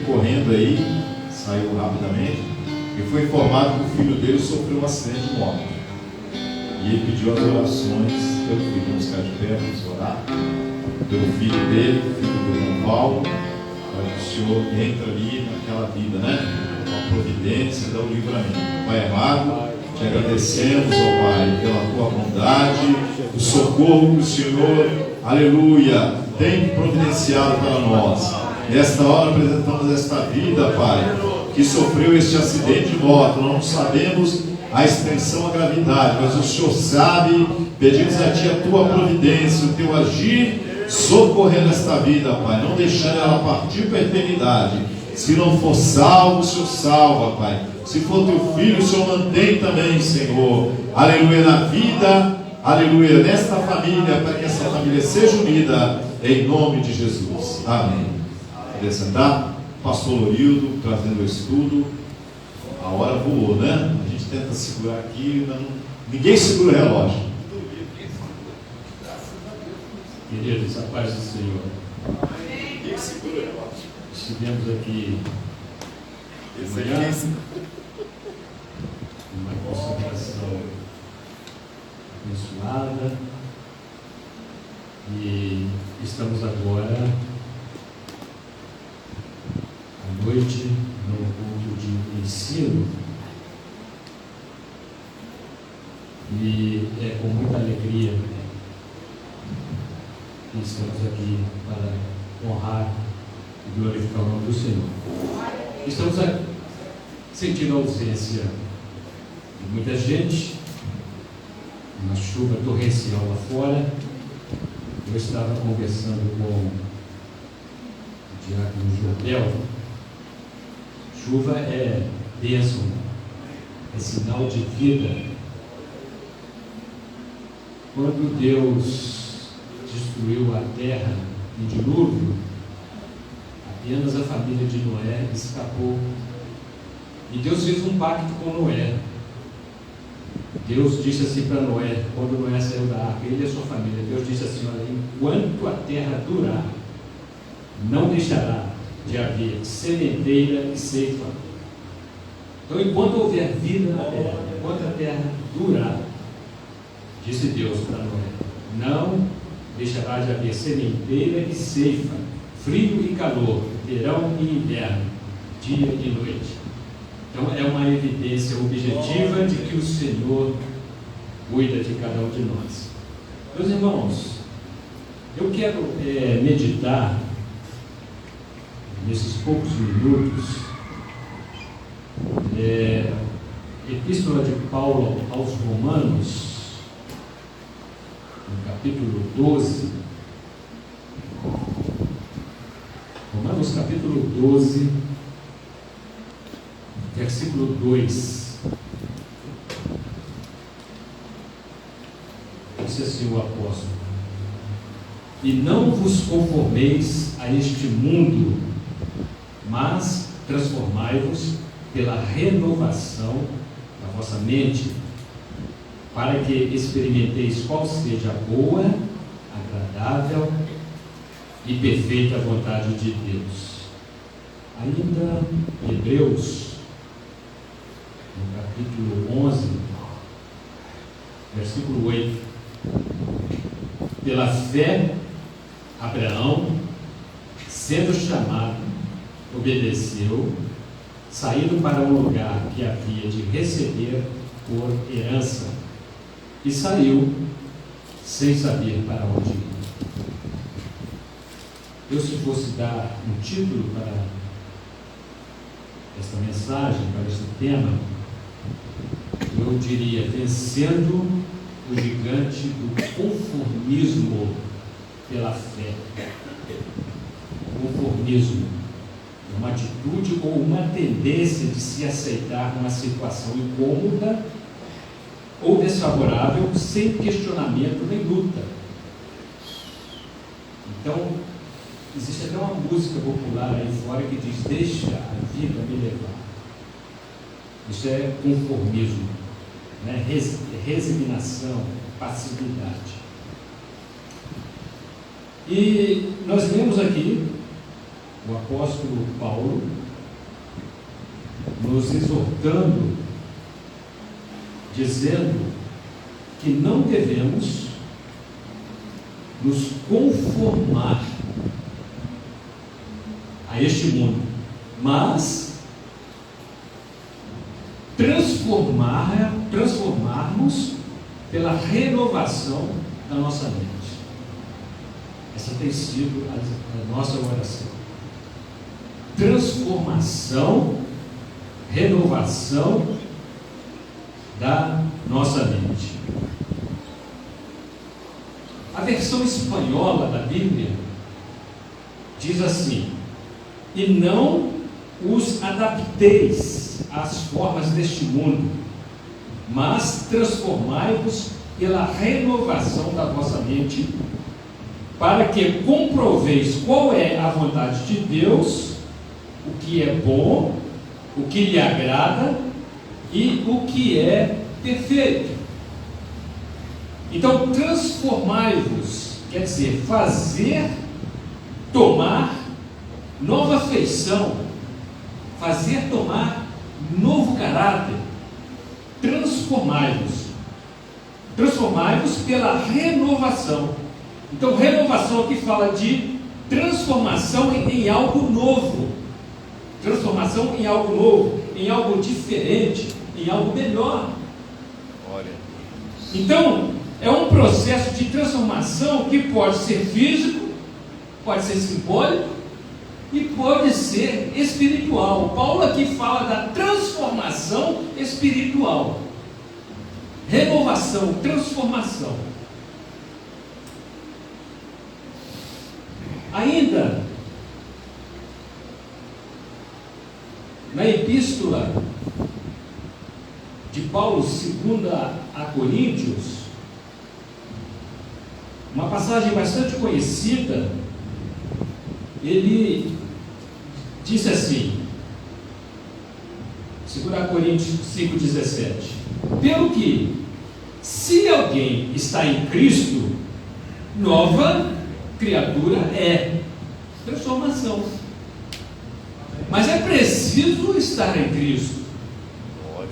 correndo aí, saiu rapidamente, e foi informado que o filho dele sofreu um acidente de moto. E ele pediu as orações pelo filho. Vamos ficar de pé, vamos orar pelo filho dele, filho do irmão Paulo, para que o Senhor entre ali naquela vida, né? Com a providência, dá o livramento. Pai amado, te agradecemos, ó Pai, pela tua bondade, o socorro que o Senhor, aleluia, tem providenciado para nós. Nesta hora apresentamos esta vida, Pai, que sofreu este acidente de moto. Nós não sabemos a extensão, a gravidade, mas o Senhor sabe. Pedimos a Ti a Tua providência, o Teu agir, socorrendo esta vida, Pai, não deixando ela partir para a eternidade. Se não for salvo, o Senhor salva, Pai. Se for Teu filho, o Senhor mantém também, Senhor, aleluia, na vida, aleluia, nesta família, para que essa família seja unida, em nome de Jesus, amém. Queria sentar? Pastor Lorildo, trazendo o estudo. A hora voou, né? A gente tenta segurar aqui, ninguém segura o relógio. Queridos, a paz do Senhor. Ninguém segura o relógio. Estivemos aqui de manhã, uma consagração abençoada, e estamos agora à noite no culto de ensino, e é com muita alegria que estamos aqui para honrar e glorificar o nome do Senhor. Estamos sentindo a ausência de muita gente, uma chuva torrencial lá fora. Eu estava conversando com o diácono Jordel. Chuva é bênção, é sinal de vida. Quando Deus destruiu a terra em dilúvio, apenas a família de Noé escapou. E Deus fez um pacto com Noé. Deus disse assim para Noé, quando Noé saiu da arca, ele e a sua família, Deus disse assim: olha, enquanto a terra durar, não deixará de haver sementeira e ceifa. Então, enquanto houver vida na terra, enquanto a terra durar, disse Deus para Noé, não deixará de haver sementeira e ceifa, frio e calor, verão e inverno, dia e noite. Então é uma evidência objetiva de que o Senhor cuida de cada um de nós. Meus irmãos, eu quero meditar nesses poucos minutos Epístola de Paulo aos Romanos, no capítulo 12, Romanos capítulo 12, versículo 2. Disse assim o apóstolo: e não vos conformeis a este mundo, mas transformai-vos pela renovação da vossa mente, para que experimenteis qual seja a boa, agradável e perfeita vontade de Deus. Ainda Hebreus, no capítulo 11, versículo 8: pela fé, Abraão, sendo chamado, obedeceu, saindo para um lugar que havia de receber por herança, e saiu sem saber para onde ir. Eu, se fosse dar um título para esta mensagem, para este tema, eu diria: vencendo o gigante do conformismo pela fé. Conformismo é uma atitude ou uma tendência de se aceitar uma situação incômoda ou desfavorável sem questionamento nem luta. Então, existe até uma música popular aí fora que diz: deixa a vida me levar. Isso é conformismo, né? Resignação, passividade. E nós vemos aqui o apóstolo Paulo, nos exortando, dizendo que não devemos nos conformar a este mundo, mas transformarmos pela renovação da nossa mente. Essa tem sido a nossa oração. Transformação, renovação da nossa mente. A versão espanhola da Bíblia diz assim: e não os adapteis às formas deste mundo, mas transformai-vos pela renovação da vossa mente, para que comproveis qual é a vontade de Deus, o que é bom, o que lhe agrada e o que é perfeito. Então, transformai-vos, quer dizer, fazer, tomar nova feição, fazer tomar novo caráter. Transformai-vos pela renovação. Então, renovação aqui fala de transformação em algo novo, transformação em algo novo, em algo diferente, em algo melhor. Então, é um processo de transformação que pode ser físico, pode ser simbólico e pode ser espiritual. Paulo aqui fala da transformação espiritual. Renovação, transformação. Ainda na epístola de Paulo, 2 a Coríntios, uma passagem bastante conhecida, ele disse assim, 2 Coríntios 5,17: pelo que, se alguém está em Cristo, nova criatura é. Transformação. Mas é preciso estar em Cristo.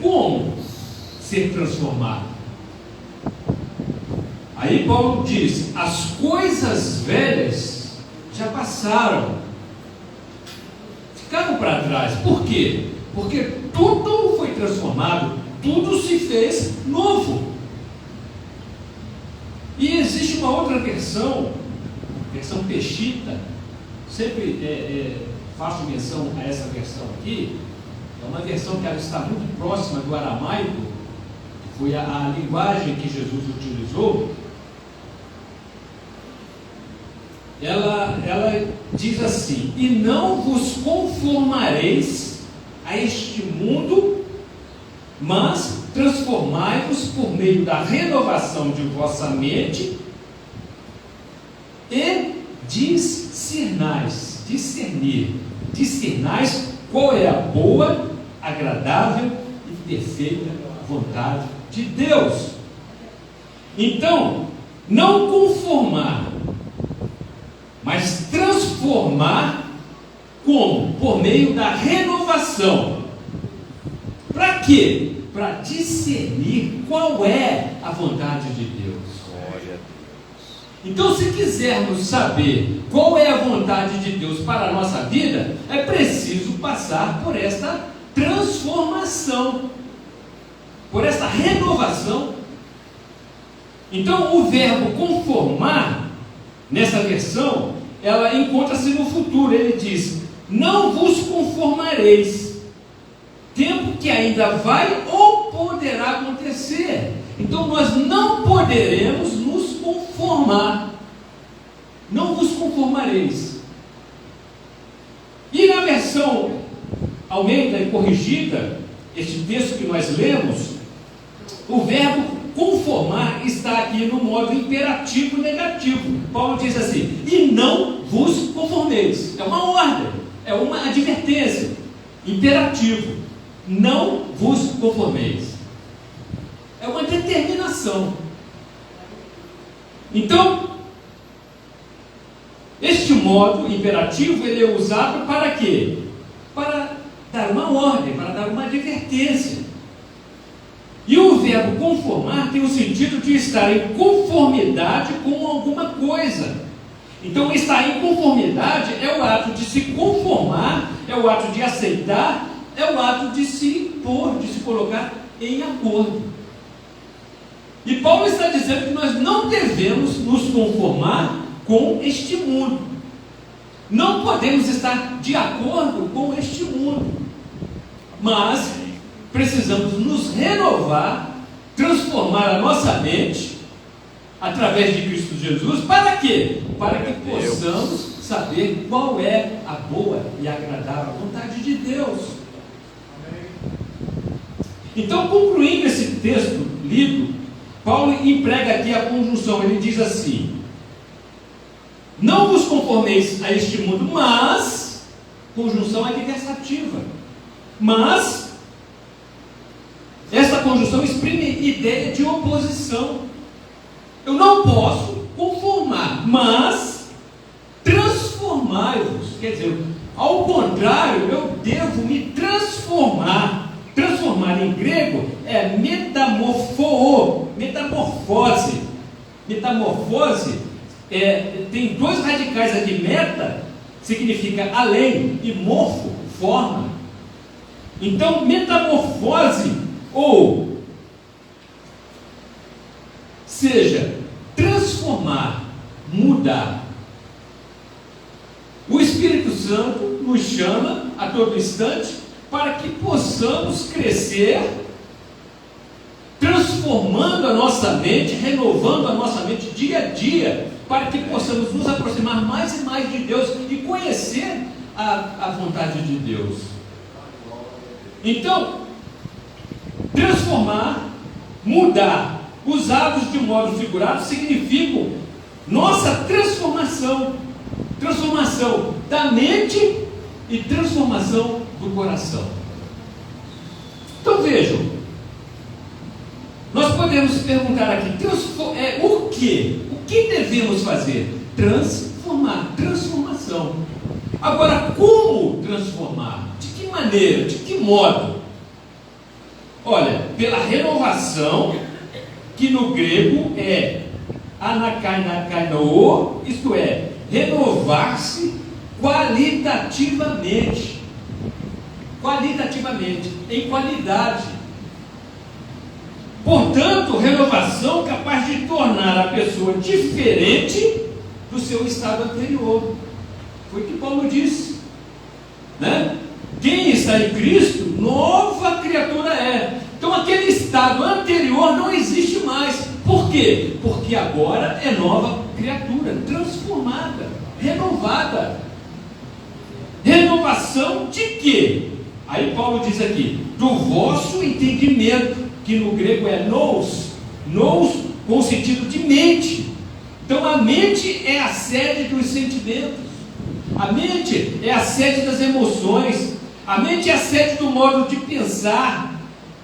Como ser transformado? Aí Paulo diz: as coisas velhas já passaram, ficaram para trás. Por quê? Porque tudo foi transformado, tudo se fez novo. E existe uma outra versão Peshitta, sempre faço menção a essa versão aqui. É uma versão que ela está muito próxima do aramaico, que foi a linguagem que Jesus utilizou. Ela diz assim: e não vos conformareis a este mundo, mas transformai-vos por meio da renovação de vossa mente e discernais qual é a boa, agradável e perfeita vontade de Deus. Então, não conformar, mas transformar. Como? Por meio da renovação. Para quê? Para discernir qual é a vontade de Deus. Então, se quisermos saber qual é a vontade de Deus para a nossa vida, é preciso passar por esta transformação, por esta renovação. Então, o verbo conformar, nessa versão, ela encontra-se no futuro. Ele diz: não vos conformareis, tempo que ainda vai ou poderá acontecer. Então, nós não poderemos nos conformar. Não vos conformareis. E na versão Almeida e corrigida, este texto que nós lemos, o verbo conformar está aqui no modo imperativo negativo. Paulo diz assim: e não vos conformeis. É uma ordem, é uma advertência. Imperativo: não vos conformeis. É uma determinação. Então, Este modo imperativo ele é usado para quê? Para dar uma ordem, para dar uma advertência. E o verbo conformar tem o sentido de estar em conformidade com alguma coisa. Então, estar em conformidade é o ato de se conformar, é o ato de aceitar, é o ato de se pôr, de se colocar em acordo. E Paulo está dizendo que nós não devemos nos conformar com este mundo. Não podemos estar de acordo com este mundo. Mas precisamos nos renovar, transformar a nossa mente através de Cristo Jesus. Para quê? Para que possamos saber qual é a boa e agradável vontade de Deus. Então, concluindo esse texto lido, Paulo emprega aqui a conjunção. Ele diz assim: não vos conformeis a este mundo, mas, conjunção adversativa, mas, essa conjunção exprime ideia de oposição. Eu não posso conformar, mas transformai-vos. Quer dizer, ao contrário, eu devo me transformar. Transformar em grego é metamorfose. Metamorfose tem dois radicais aqui. Meta significa além e morfo, forma. Então, metamorfose, ou seja, transformar, mudar. O Espírito Santo nos chama a todo instante para que possamos crescer, transformando a nossa mente, renovando a nossa mente dia a dia, para que possamos nos aproximar mais e mais de Deus e conhecer a vontade de Deus. Então, transformar, mudar, usados de um modo figurado, significam nossa transformação da mente e transformação do coração. Então vejam, nós podemos perguntar aqui, o que devemos fazer? Transformação. Agora, como transformar? De que maneira? De que modo? Olha, pela renovação, que no grego é anakainakaino, isto é, renovar-se qualitativamente, em qualidade. Portanto, renovação capaz de tornar a pessoa diferente do seu estado anterior. Foi o que Paulo disse, né? Quem está em Cristo, nova criatura é. Então aquele estado anterior não existe mais. Por quê? Porque agora é nova criatura, transformada, renovada. Renovação de quê? Aí Paulo diz aqui, do vosso entendimento, que no grego é nous com o sentido de mente. Então a mente é a sede dos sentimentos, a mente é a sede das emoções, a mente é a sede do modo de pensar,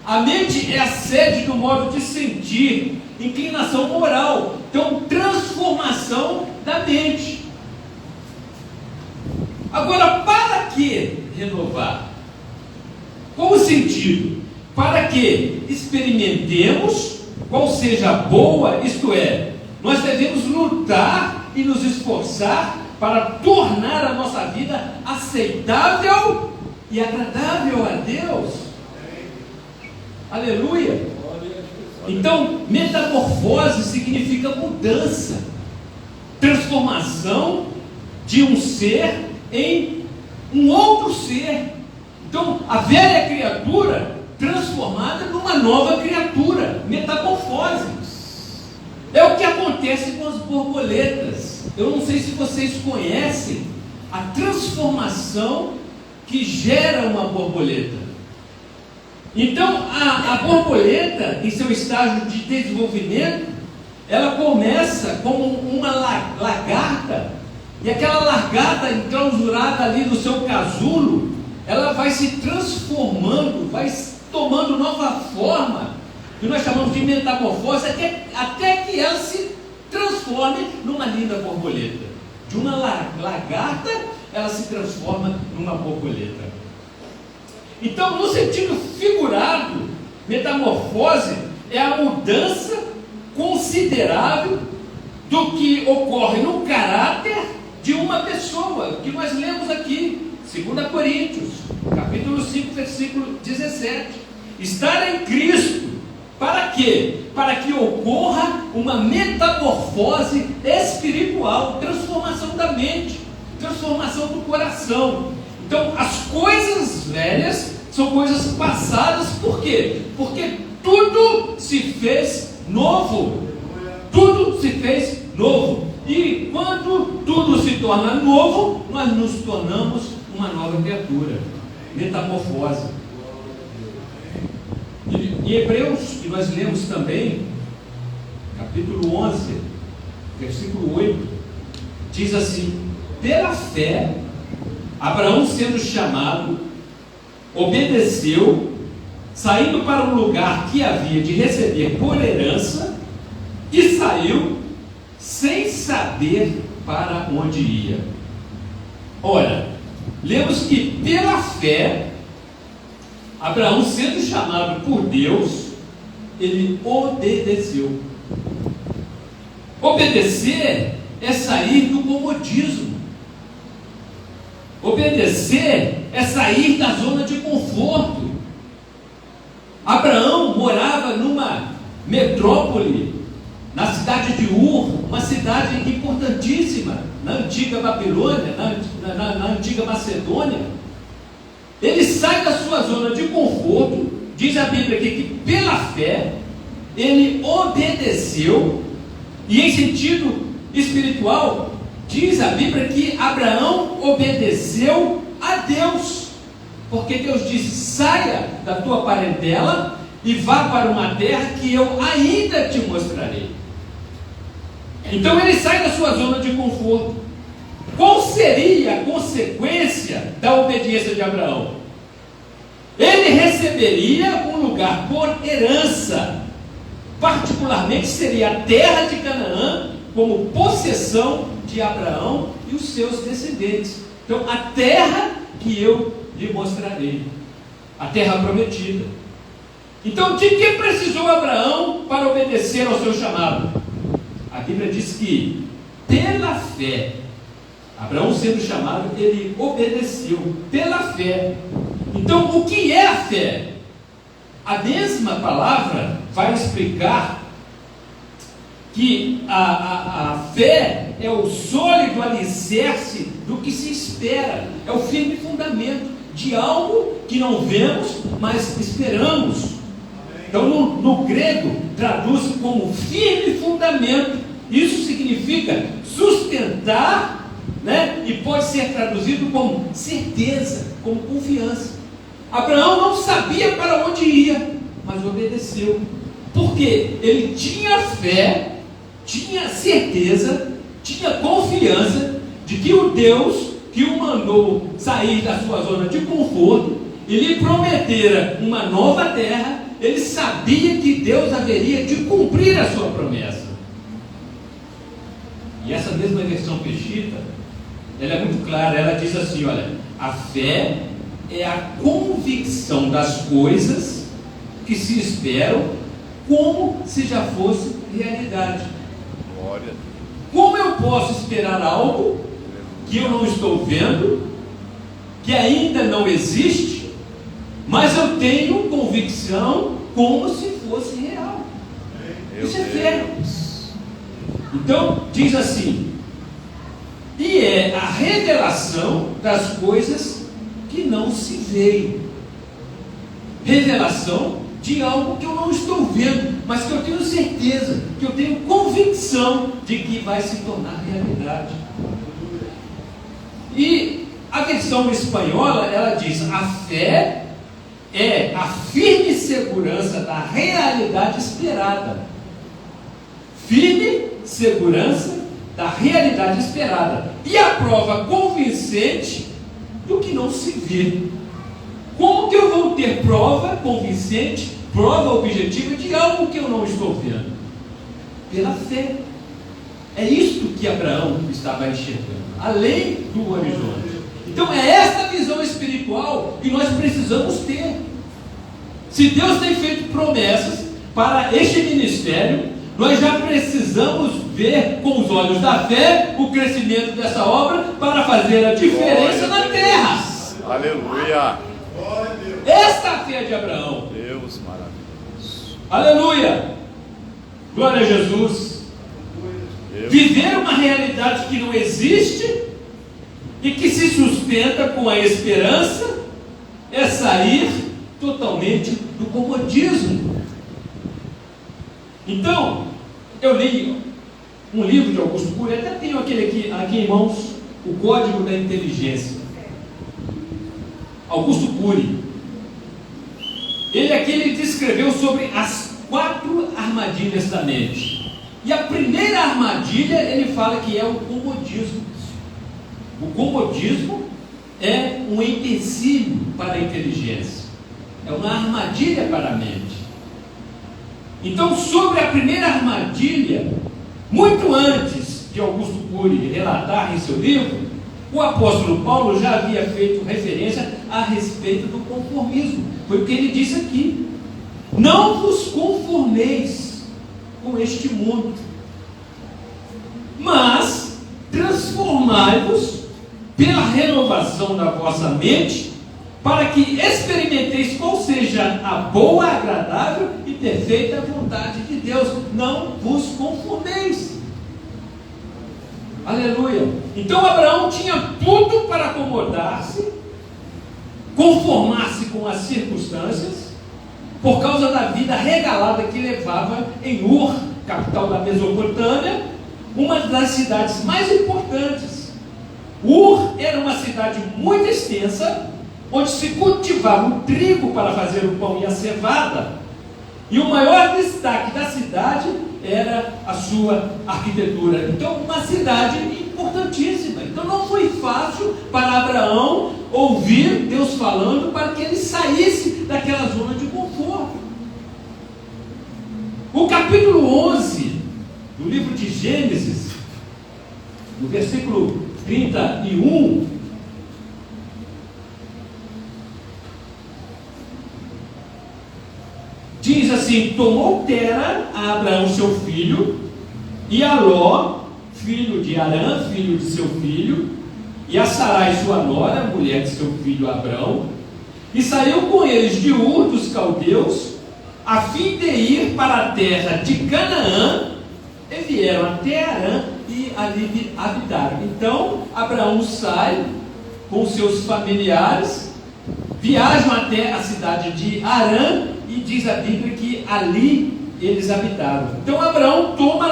a mente é a sede do modo de sentir, inclinação moral. Então, transformação da mente. Agora, para que renovar? Qual o sentido? Para que experimentemos qual seja a boa, isto é, nós devemos lutar e nos esforçar para tornar a nossa vida aceitável e agradável a Deus. Aleluia! Então, metamorfose significa mudança, transformação de um ser em um outro ser. Então, a velha criatura transformada numa nova criatura, metamorfose. É o que acontece com as borboletas. Eu não sei se vocês conhecem a transformação que gera uma borboleta. Então, a borboleta, em seu estágio de desenvolvimento, ela começa como uma lagarta, e aquela lagarta enclausurada ali no seu casulo, ela vai se transformando, vai tomando nova forma, que nós chamamos de metamorfose, até que ela se transforme numa linda borboleta. De uma lagarta, ela se transforma numa borboleta. Então, no sentido figurado, metamorfose é a mudança considerável do que ocorre no caráter de uma pessoa, que nós lemos aqui, 2 Coríntios, capítulo 5, versículo 17. Estar em Cristo, para quê? Para que ocorra uma metamorfose espiritual, transformação da mente, transformação do coração. Então, as coisas velhas são coisas passadas, por quê? Porque tudo se fez novo. Tudo se fez novo. E quando tudo se torna novo, nós nos tornamos uma nova criatura. Metamorfose. Em Hebreus, que nós lemos também, capítulo 11, versículo 8, diz assim: pela fé, Abraão, sendo chamado, obedeceu, saindo para o lugar que havia de receber por herança, e saiu sem saber para onde ia. Ora, lemos que pela fé, Abraão, sendo chamado por Deus, ele obedeceu. Obedecer é sair do comodismo. Obedecer é sair da zona de conforto. Abraão morava numa metrópole, na cidade de Ur, uma cidade importantíssima, na antiga Babilônia, na antiga Macedônia. Ele sai da sua zona de conforto, diz a Bíblia aqui que pela fé, ele obedeceu, e em sentido espiritual, diz a Bíblia que Abraão obedeceu a Deus, porque Deus disse: saia da tua parentela e vá para uma terra que eu ainda te mostrarei. Então ele sai da sua zona de conforto. Qual seria a consequência da obediência de Abraão? Ele receberia um lugar por herança, particularmente seria a terra de Canaã, como possessão de Abraão e os seus descendentes. Então, a terra que eu lhe mostrarei, a terra prometida. Então, de que precisou Abraão para obedecer ao seu chamado? A Bíblia diz que, pela fé, Abraão sendo chamado, ele obedeceu, pela fé. Então, o que é a fé? A mesma palavra vai explicar que a fé é o sólido alicerce do que se espera, é o firme fundamento de algo que não vemos, mas esperamos. Então, no grego, traduz como firme fundamento. Isso significa sustentar, né? E pode ser traduzido como certeza, como confiança. Abraão não sabia para onde ia, mas obedeceu. Porque ele tinha fé, tinha certeza, tinha confiança de que o Deus que o mandou sair da sua zona de conforto e lhe prometera uma nova terra, ele sabia que Deus haveria de cumprir a sua promessa. E essa mesma versão Peshitta, ela é muito clara, ela diz assim, olha, a fé é a convicção das coisas que se esperam como se já fosse realidade. Glória. Como eu posso esperar algo que eu não estou vendo, que ainda não existe, mas eu tenho convicção como se fosse real? Isso é fé. Então, diz assim, e é a revelação das coisas que não se veem. Revelação de algo que eu não estou vendo, mas que eu tenho certeza, que eu tenho convicção de que vai se tornar realidade. E a versão espanhola, ela diz, a fé é a firme segurança da realidade esperada. Firme segurança da realidade esperada. E a prova convincente do que não se vê. Como que eu vou ter prova convincente, prova objetiva de algo que eu não estou vendo? Pela fé. É isto que Abraão estava enxergando, além do horizonte. Então é essa visão espiritual que nós precisamos ter. Se Deus tem feito promessas para este ministério, nós já precisamos ver com os olhos da fé o crescimento dessa obra para fazer a diferença na terra. Aleluia. Esta é a fé de Abraão. Deus maravilhoso. Aleluia. Glória a Jesus. Deus. Viver uma realidade que não existe e que se sustenta com a esperança é sair totalmente do comodismo. Então, eu li um livro de Augusto Cury, até tenho aquele aqui em mãos, O Código da Inteligência. Augusto Cury. Ele descreveu sobre as 4 armadilhas da mente. E a primeira armadilha, ele fala que é o comodismo. O comodismo é um empecilho para a inteligência. É uma armadilha para a mente. Então, sobre a primeira armadilha, muito antes de Augusto Cury relatar em seu livro, o apóstolo Paulo já havia feito referência a respeito do conformismo. Foi o que ele disse aqui: não vos conformeis com este mundo, mas transformai-vos pela renovação da vossa mente, para que experimenteis qual seja a boa, agradável e perfeita vontade de Deus. Não vos conformeis. Aleluia. Então Abraão tinha tudo para acomodar-se, conformar-se com as circunstâncias, por causa da vida regalada que levava em Ur, capital da Mesopotâmia, uma das cidades mais importantes. Ur era uma cidade muito extensa, onde se cultivava o trigo para fazer o pão e a cevada, e o maior destaque da cidade era a sua arquitetura. Então, uma cidade importantíssima. Então, não foi fácil para Abraão ouvir Deus falando para que ele saísse daquela zona de conforto. O capítulo 11 do livro de Gênesis, no versículo 31, diz assim: tomou Tera a Abraão seu filho, e a Ló, filho de Arã, filho de seu filho, e a Sarai sua nora, mulher de seu filho Abrão, e saiu com eles de Ur dos caldeus, a fim de ir para a terra de Canaã, e vieram até Arã e ali habitaram. Então Abraão sai com seus familiares, viajam até a cidade de Arã, e diz a Bíblia que ali eles habitaram. Então Abraão toma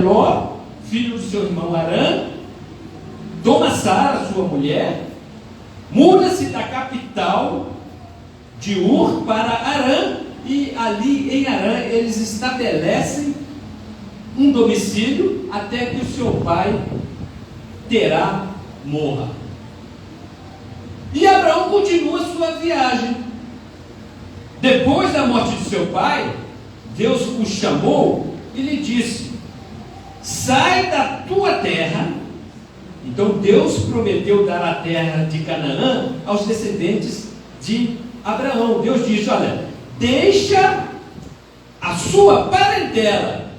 Ló, filho do seu irmão Arã, toma Sara, sua mulher, muda-se da capital de Ur para Arã, e ali em Arã eles estabelecem um domicílio até que o seu pai Terá morra. E Abraão continua sua viagem. Depois da morte de seu pai, Deus o chamou e lhe disse: sai da tua terra. Então Deus prometeu dar a terra de Canaã aos descendentes de Abraão. Deus disse: olha, deixa a sua parentela,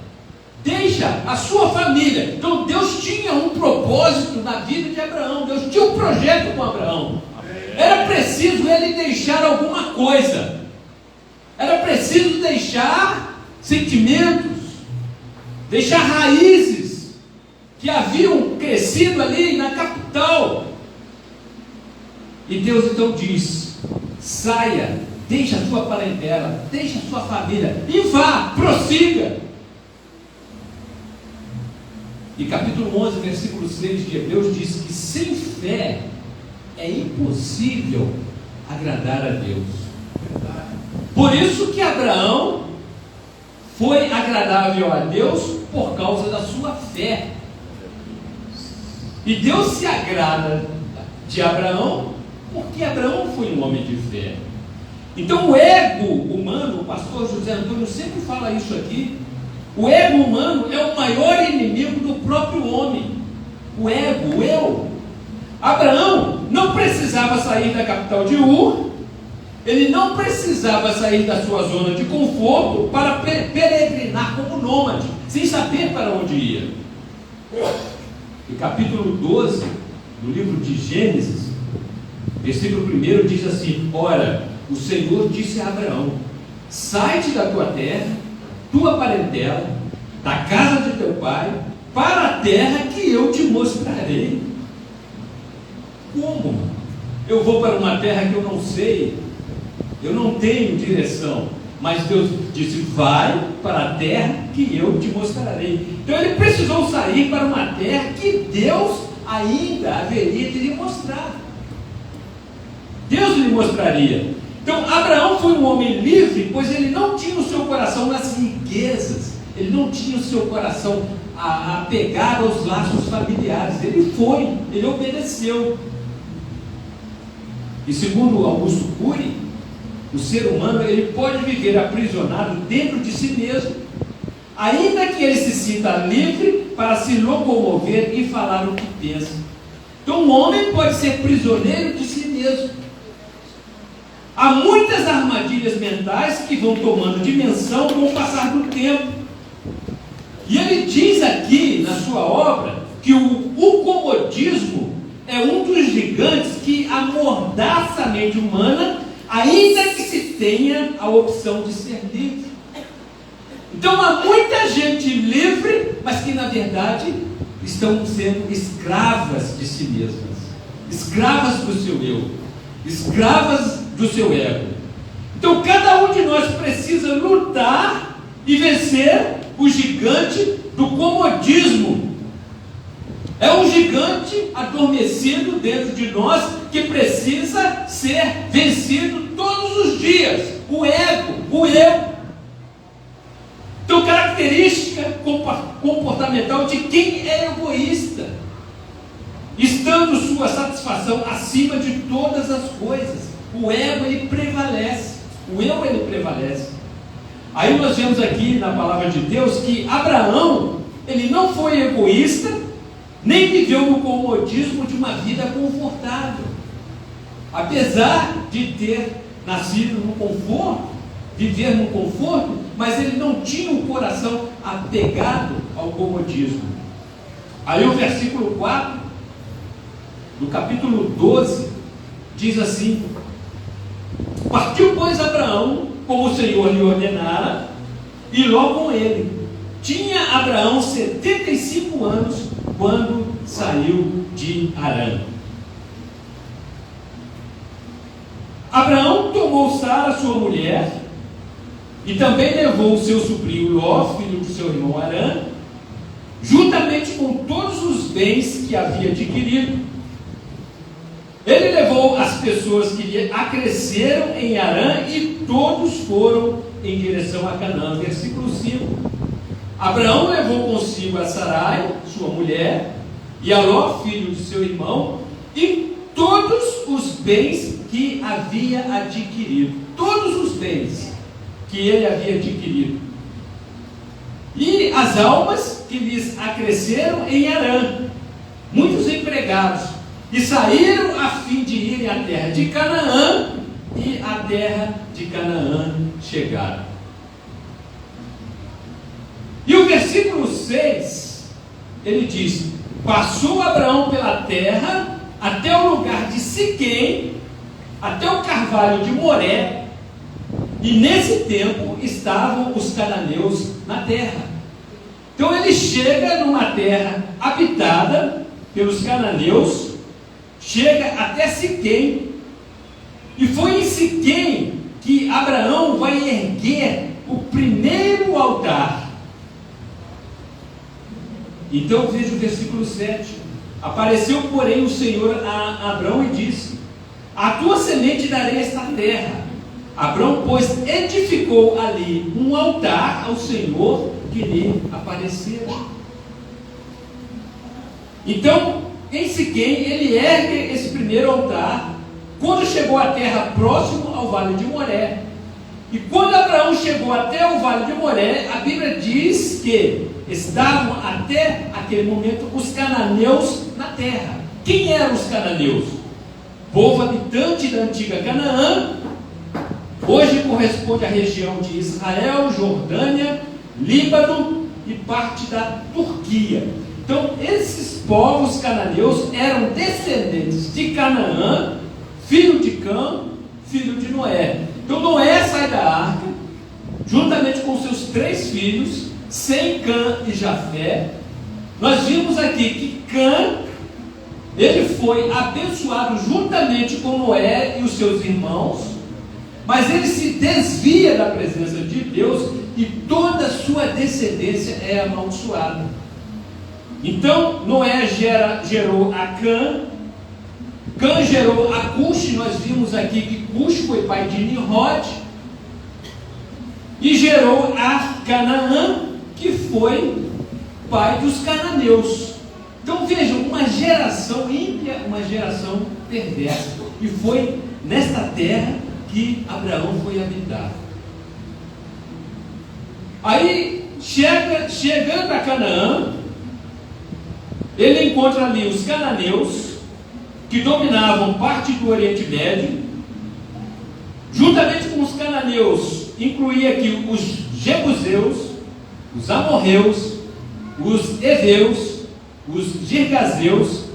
deixa a sua família. Então Deus tinha um propósito na vida de Abraão. Deus tinha um projeto com Abraão. Era preciso ele deixar alguma coisa. Era preciso deixar sentimentos, deixar raízes que haviam crescido ali na capital. E Deus então diz: saia, deixa a sua parentela, deixa a sua família e vá, prossiga. E capítulo 11, versículo 6 de Hebreus diz que sem fé é impossível agradar a Deus. Por isso que Abraão foi agradável a Deus por causa da sua fé. E Deus se agrada de Abraão porque Abraão foi um homem de fé. Então o ego humano, o pastor José Antônio sempre fala isso aqui, O ego humano é o maior inimigo do próprio homem. O ego, o eu. Abraão não precisava sair da capital de Ur, ele não precisava sair da sua zona de conforto para peregrinar como nômade, sem saber para onde ia. No capítulo 12 do livro de Gênesis, versículo 1 diz assim: ora, o Senhor disse a Abraão: sai-te da tua terra, tua parentela, da casa de teu pai, para a terra que eu te mostrarei. Como? Eu vou para uma terra que eu não sei, eu não tenho direção, mas Deus disse: vai para a terra que eu te mostrarei. Então ele precisou sair para uma terra que Deus ainda haveria de lhe mostrar. Deus lhe mostraria. Então Abraão foi um homem livre, pois ele não tinha o seu coração nas riquezas, ele não tinha o seu coração apegado aos laços familiares. Ele foi, ele obedeceu. E segundo Augusto Cury, o ser humano ele pode viver aprisionado dentro de si mesmo, ainda que ele se sinta livre para se locomover e falar o que pensa. Então o homem pode ser prisioneiro de si mesmo. Há muitas armadilhas mentais que vão tomando dimensão com o passar do tempo. E ele diz aqui na sua obra que o comodismo é um dos gigantes que amordaça a mente humana, ainda que se tenha a opção de ser livre. Então há muita gente livre, mas que na verdade estão sendo escravas de si mesmas, escravas do seu eu, escravas do seu ego. Então cada um de nós precisa lutar e vencer o gigante do comodismo. É um gigante adormecido dentro de nós que precisa ser vencido todos os dias. O ego, o eu. Então, característica comportamental de quem é egoísta, estando sua satisfação acima de todas as coisas. O ego ele prevalece, o eu ele prevalece. Aí nós vemos aqui na palavra de Deus que Abraão ele não foi egoísta, nem viveu no comodismo de uma vida confortável. Apesar de ter nascido no conforto, viver no conforto, mas ele não tinha o coração apegado ao comodismo. Aí o versículo 4 do capítulo 12 diz assim: partiu, pois, Abraão, como o Senhor lhe ordenara, e Ló com ele. Tinha Abraão 75 anos quando saiu de Harã. Abraão tomou Sara, sua mulher, e também levou o seu sobrinho Ló, filho do seu irmão Harã, juntamente com todos os bens que havia adquirido. Ele levou as pessoas que lhe acresceram em Harã e todos foram em direção a Canaã. Versículo 5. Abraão levou consigo a Sarai, sua mulher, e a Ló, filho de seu irmão, e todos os bens que havia adquirido. Todos os bens que ele havia adquirido. E as almas que lhes acresceram em Harã, muitos empregados, e saíram a fim de irem à terra de Canaã, e à terra de Canaã chegaram. E o versículo 6, ele diz: passou Abraão pela terra, até o lugar de Siquém, até o carvalho de Moré, e nesse tempo estavam os cananeus na terra. Então ele chega numa terra habitada pelos cananeus, chega até Siquém, e foi em Siquém que Abraão vai erguer o primeiro altar. Então veja o versículo 7. Apareceu, porém, o Senhor a Abraão e disse: a tua semente darei esta terra. Abraão, pois, edificou ali um altar ao Senhor que lhe aparecera. Então, em Siquém, ele ergue esse primeiro altar, quando chegou à terra próximo ao vale de Moré. E quando Abraão chegou até o Vale de Moré, a Bíblia diz que estavam até aquele momento os cananeus na terra. Quem eram os cananeus? Povo habitante da antiga Canaã, hoje corresponde à região de Israel, Jordânia, Líbano e parte da Turquia. Então, esses povos cananeus eram descendentes de Canaã, filho de Cã, filho de Noé. Então, Noé sai da arca, juntamente com seus 3 filhos, Sem, Cã e Jafé. Nós vimos aqui que Cã, ele foi abençoado juntamente com Noé e os seus irmãos, mas ele se desvia da presença de Deus e toda a sua descendência é amaldiçoada. Então Noé gerou a Cã, Cã gerou a Cush. Nós vimos aqui que Cush foi pai de Nimrod, e gerou a Canaã, que foi pai dos cananeus. Então vejam, uma geração ímpia, uma geração perversa, e foi nesta terra que Abraão foi habitar. Aí, chegando a Canaã, ele encontra ali os cananeus, que dominavam parte do Oriente Médio. Juntamente com os cananeus, incluía aqui os jebuseus, os amorreus, os heveus, os girgazeus,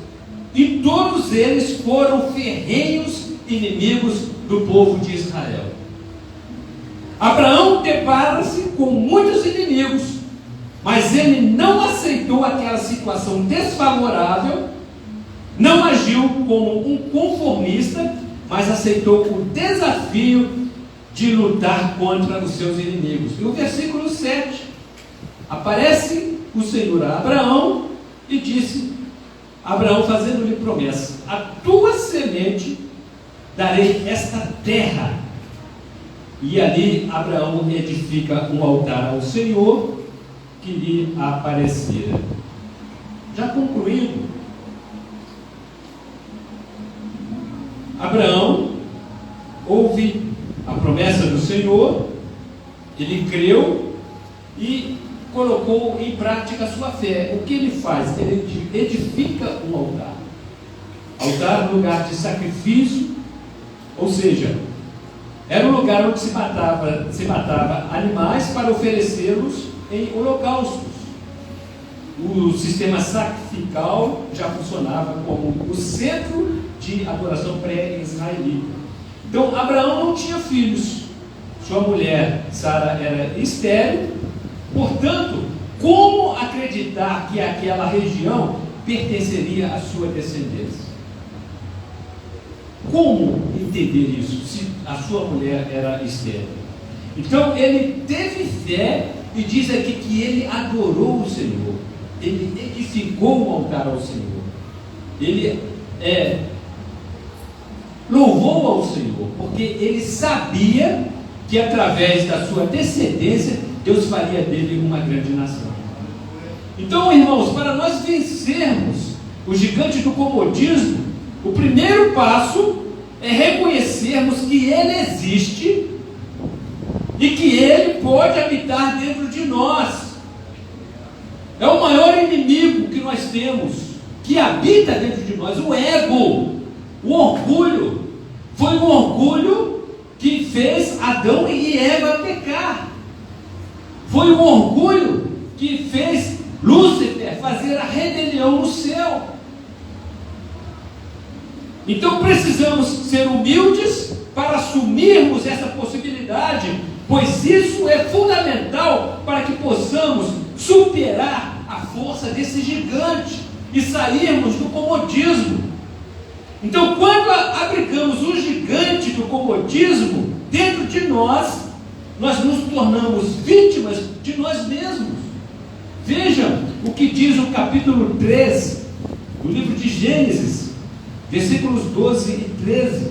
e todos eles foram ferrenhos inimigos do povo de Israel. Abraão depara-se com muitos inimigos, mas ele não aceitou aquela situação desfavorável, não agiu como um conformista, mas aceitou o desafio de lutar contra os seus inimigos. E o versículo 7, aparece o Senhor a Abraão e disse, Abraão fazendo-lhe promessa: a tua semente darei esta terra. E ali Abraão edifica um altar ao Senhor que lhe aparecera. Já concluindo, Abraão ouve a promessa do Senhor, ele creu e colocou em prática a sua fé. O que ele faz? Ele edifica um altar. Altar, lugar de sacrifício, ou seja, era um lugar onde se matava animais para oferecê-los em holocaustos. O sistema sacrificial já funcionava como o centro de adoração pré-israelita. Então, Abraão não tinha filhos. Sua mulher, Sara, era estéril. Portanto, como acreditar que aquela região pertenceria à sua descendência? Como entender isso, se a sua mulher era estéril? Então, ele teve fé e diz aqui que ele adorou o Senhor. Ele edificou um altar ao Senhor. Ele louvou ao Senhor, porque ele sabia que através da sua descendência Deus faria dele uma grande nação. Então, irmãos, para nós vencermos o gigante do comodismo, o primeiro passo é reconhecermos que ele existe e que ele pode habitar dentro de nós. É o maior inimigo que nós temos, que habita dentro de nós, o ego, o orgulho. Foi o orgulho que fez Adão e Eva pecar. Foi o orgulho que fez Lúcifer fazer a rebelião no céu. Então precisamos ser humildes para assumirmos essa possibilidade, pois isso é fundamental para que possamos superar a força desse gigante e sairmos do comodismo. Então, quando abrigamos o gigante do comodismo dentro de nós, nós nos tornamos vítimas de nós mesmos. Vejam o que diz o capítulo 13 do livro de Gênesis, versículos 12 e 13.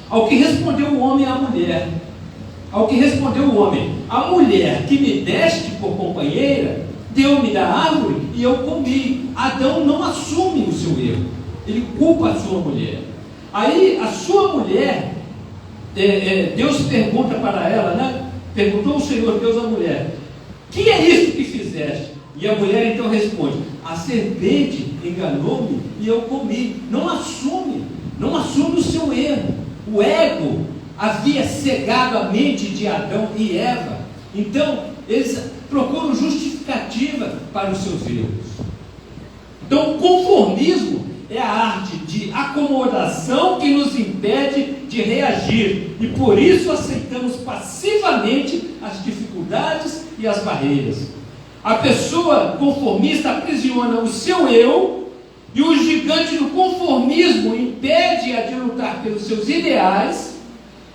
Ao que respondeu o homem à mulher, a mulher que me deste por companheira, deu-me da árvore e eu comi. Adão não assume o seu erro, ele culpa a sua mulher. Aí a sua mulher Deus pergunta para ela, né? Perguntou o Senhor Deus à mulher: que é isso que fizeste? E a mulher então responde: a serpente enganou-me e eu comi. Não assume o seu erro. O ego havia cegado a mente de Adão e Eva. Então eles procuram justificativa para os seus erros. Então o conformismo é a arte de acomodação que nos impede de reagir, e por isso aceitamos passivamente as dificuldades e as barreiras. A pessoa conformista aprisiona o seu eu, e o gigante do conformismo impede-a de lutar pelos seus ideais,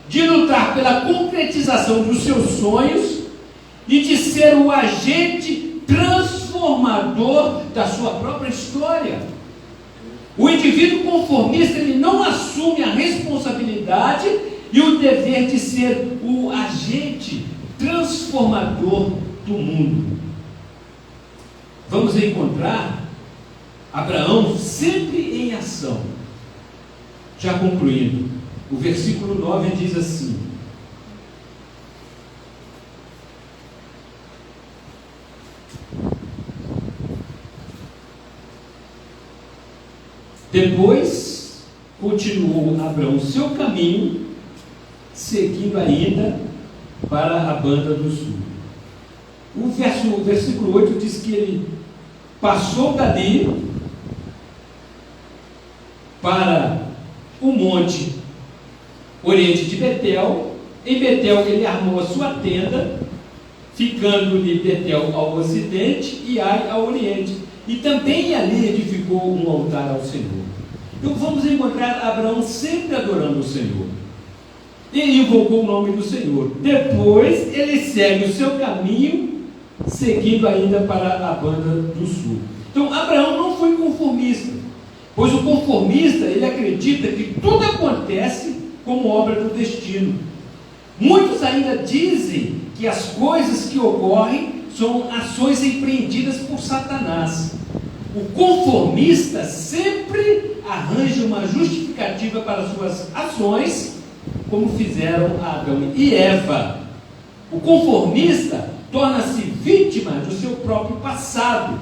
de lutar pela concretização dos seus sonhos e de ser o agente transformador da sua própria história. O indivíduo conformista, ele não assume a responsabilidade e o dever de ser o agente transformador do mundo. Vamos encontrar Abraão sempre em ação. Já concluindo, o versículo 9 diz assim: depois continuou Abraão seu caminho, seguindo ainda para a banda do sul. O versículo 8 diz que ele passou dali para o monte oriente de Betel. Em Betel ele armou a sua tenda, ficando-lhe Betel ao ocidente e Ai ao oriente. E também ali edificou um altar ao Senhor. Então vamos encontrar Abraão sempre adorando o Senhor. Ele invocou o nome do Senhor. Depois ele segue o seu caminho, seguindo ainda para a banda do sul. Então Abraão não foi conformista, pois o conformista, ele acredita que tudo acontece como obra do destino. Muitos ainda dizem que as coisas que ocorrem são ações empreendidas por Satanás. O conformista sempre arranja uma justificativa para suas ações, como fizeram Adão e Eva. O conformista torna-se vítima do seu próprio passado.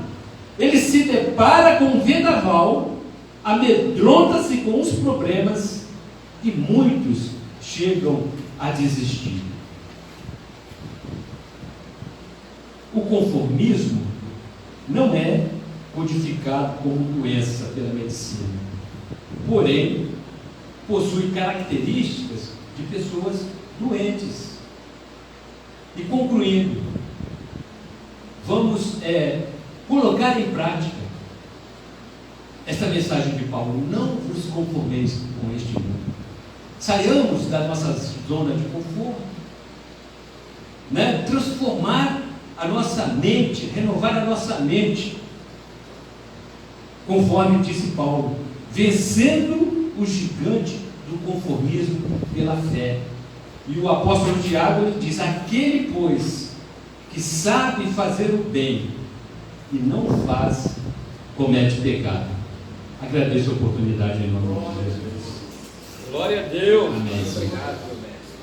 Ele se depara com um vendaval, amedronta-se com os problemas e muitos chegam a desistir. O conformismo não é codificado como doença pela medicina, porém possui características de pessoas doentes. E concluindo, vamos colocar em prática esta mensagem de Paulo: não vos conformeis com este mundo. Saiamos da nossa zona de conforto, transformar a nossa mente, renovar a nossa mente, conforme disse Paulo, vencendo o gigante do conformismo pela fé. E o apóstolo Tiago, ele diz: aquele, pois, que sabe fazer o bem e não faz, comete pecado. Agradeço a oportunidade em nome de Jesus. Glória a Deus. Amém. Obrigado, meu mestre.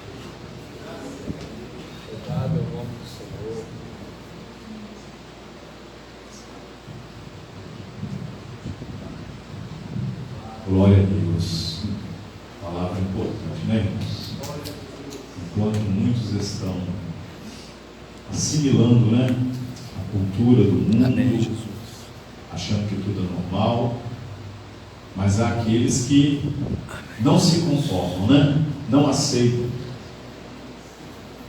Obrigado ao nome do Senhor. Glória a Deus. Palavra importante, né, irmãos? Enquanto muitos estão assimilando, a cultura do mundo, Amém, Jesus. achando que tudo é normal, mas há aqueles que não se conformam, não aceitam